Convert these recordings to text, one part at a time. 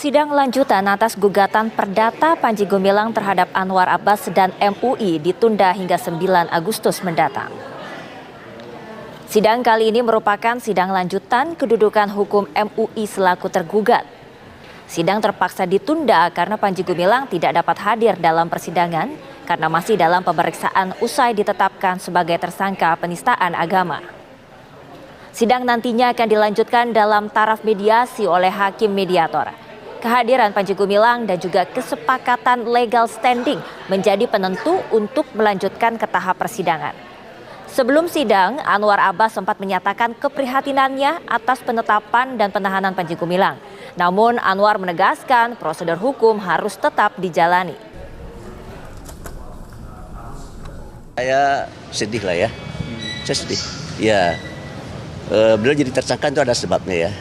Sidang lanjutan atas gugatan perdata Panji Gumilang terhadap Anwar Abbas dan MUI ditunda hingga 9 Agustus mendatang. Sidang kali ini merupakan sidang lanjutan kedudukan hukum MUI selaku tergugat. Sidang terpaksa ditunda karena Panji Gumilang tidak dapat hadir dalam persidangan karena masih dalam pemeriksaan usai ditetapkan sebagai tersangka penistaan agama. Sidang nantinya akan dilanjutkan dalam taraf mediasi oleh hakim mediator. Kehadiran Panji Gumilang dan juga kesepakatan legal standing menjadi penentu untuk melanjutkan ke tahap persidangan. Sebelum sidang, Anwar Abbas sempat menyatakan keprihatinannya atas penetapan dan penahanan Panji Gumilang. Namun Anwar menegaskan prosedur hukum harus tetap dijalani. Saya sedih lah ya, saya sedih. Ya, beliau jadi tersangka itu ada sebabnya ya.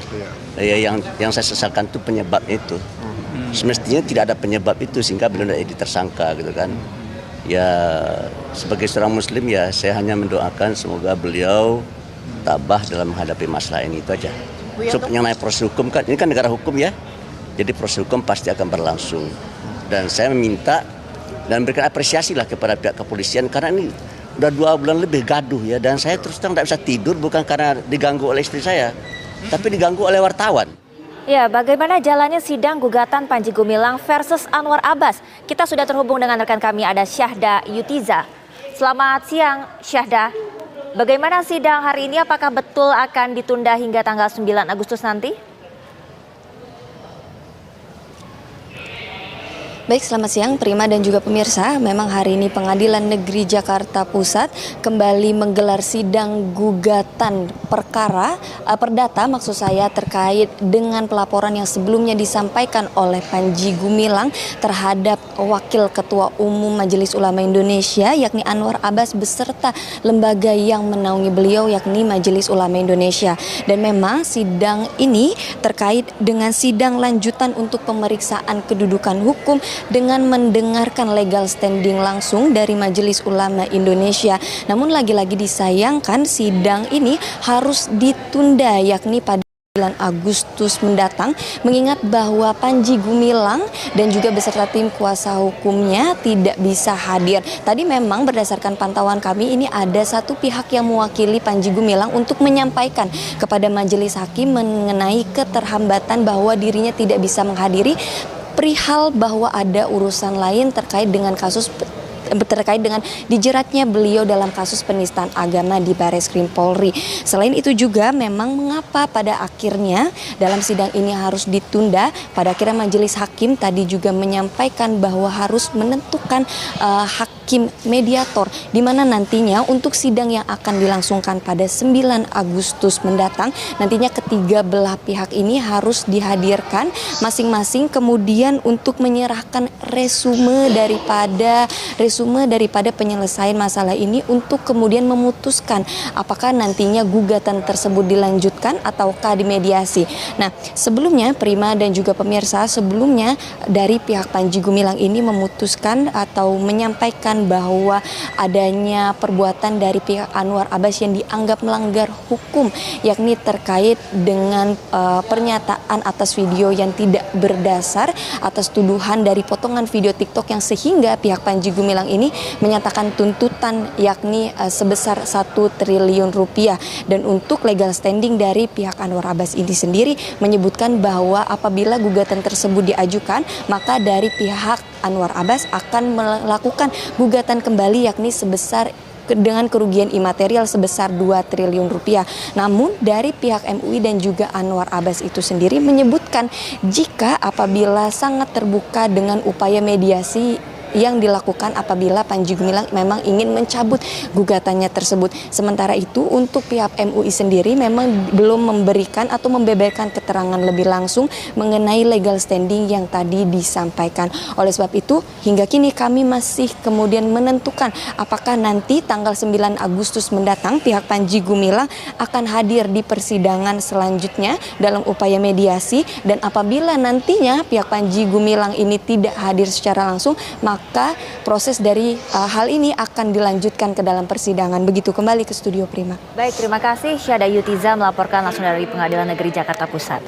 Ya, yang saya sesalkan itu penyebab itu. Semestinya tidak ada penyebab itu sehingga beliau tidak jadi tersangka gitu kan. Ya, sebagai seorang muslim ya saya hanya mendoakan semoga beliau tabah dalam menghadapi masalah ini, itu aja. So, yang naik proses hukum kan, ini kan negara hukum ya. Jadi proses hukum pasti akan berlangsung. Dan saya meminta dan berikan apresiasi lah kepada pihak kepolisian karena ini udah 2 bulan lebih gaduh ya, dan saya terus terang tidak bisa tidur bukan karena diganggu oleh istri saya, tapi diganggu oleh wartawan. Ya, bagaimana jalannya sidang gugatan Panji Gumilang versus Anwar Abbas? Kita sudah terhubung dengan rekan kami, ada Syahda Yutiza. Selamat siang, Syahda. Bagaimana sidang hari ini? Apakah betul akan ditunda hingga tanggal 9 Agustus nanti? Baik, selamat siang Prima dan juga pemirsa. Memang hari ini Pengadilan Negeri Jakarta Pusat kembali menggelar sidang gugatan perkara perdata maksud saya terkait dengan pelaporan yang sebelumnya disampaikan oleh Panji Gumilang terhadap Wakil Ketua Umum Majelis Ulama Indonesia yakni Anwar Abbas beserta lembaga yang menaungi beliau yakni Majelis Ulama Indonesia. Dan memang sidang ini terkait dengan sidang lanjutan untuk pemeriksaan kedudukan hukum dengan mendengarkan legal standing langsung dari Majelis Ulama Indonesia. Namun lagi-lagi disayangkan sidang ini harus ditunda yakni pada 9 Agustus mendatang mengingat bahwa Panji Gumilang dan juga beserta tim kuasa hukumnya tidak bisa hadir. Tadi memang berdasarkan pantauan kami ini ada satu pihak yang mewakili Panji Gumilang untuk menyampaikan kepada majelis hakim mengenai keterhambatan bahwa dirinya tidak bisa menghadiri perihal bahwa ada urusan lain terkait dengan dijeratnya beliau dalam kasus penistaan agama di Bareskrim Polri. Selain itu juga memang mengapa pada akhirnya dalam sidang ini harus ditunda, pada akhirnya majelis hakim tadi juga menyampaikan bahwa harus menentukan hakim mediator di mana nantinya untuk sidang yang akan dilangsungkan pada 9 Agustus mendatang nantinya ketiga belah pihak ini harus dihadirkan masing-masing kemudian untuk menyerahkan resume daripada penyelesaian masalah ini untuk kemudian memutuskan apakah nantinya gugatan tersebut dilanjutkan ataukah dimediasi. Nah, sebelumnya Prima dan juga pemirsa, sebelumnya dari pihak Panji Gumilang ini memutuskan atau menyampaikan bahwa adanya perbuatan dari pihak Anwar Abbas yang dianggap melanggar hukum yakni terkait dengan pernyataan atas video yang tidak berdasar atas tuduhan dari potongan video TikTok yang sehingga pihak Panji Gumilang ini menyatakan tuntutan yakni sebesar 1 triliun rupiah. Dan untuk legal standing dari pihak Anwar Abbas ini sendiri menyebutkan bahwa apabila gugatan tersebut diajukan maka dari pihak Anwar Abbas akan melakukan gugatan kembali yakni sebesar dengan kerugian imaterial sebesar 2 triliun rupiah. Namun dari pihak MUI dan juga Anwar Abbas itu sendiri menyebutkan jika apabila sangat terbuka dengan upaya mediasi yang dilakukan apabila Panji Gumilang memang ingin mencabut gugatannya tersebut. Sementara itu untuk pihak MUI sendiri memang belum memberikan atau membeberkan keterangan lebih langsung mengenai legal standing yang tadi disampaikan. Oleh sebab itu hingga kini kami masih kemudian menentukan apakah nanti tanggal 9 Agustus mendatang pihak Panji Gumilang akan hadir di persidangan selanjutnya dalam upaya mediasi, dan apabila nantinya pihak Panji Gumilang ini tidak hadir secara langsung maka proses dari hal ini akan dilanjutkan ke dalam persidangan. Begitu, kembali ke studio Prima. Baik, terima kasih Syahda Yutiza melaporkan langsung dari Pengadilan Negeri Jakarta Pusat.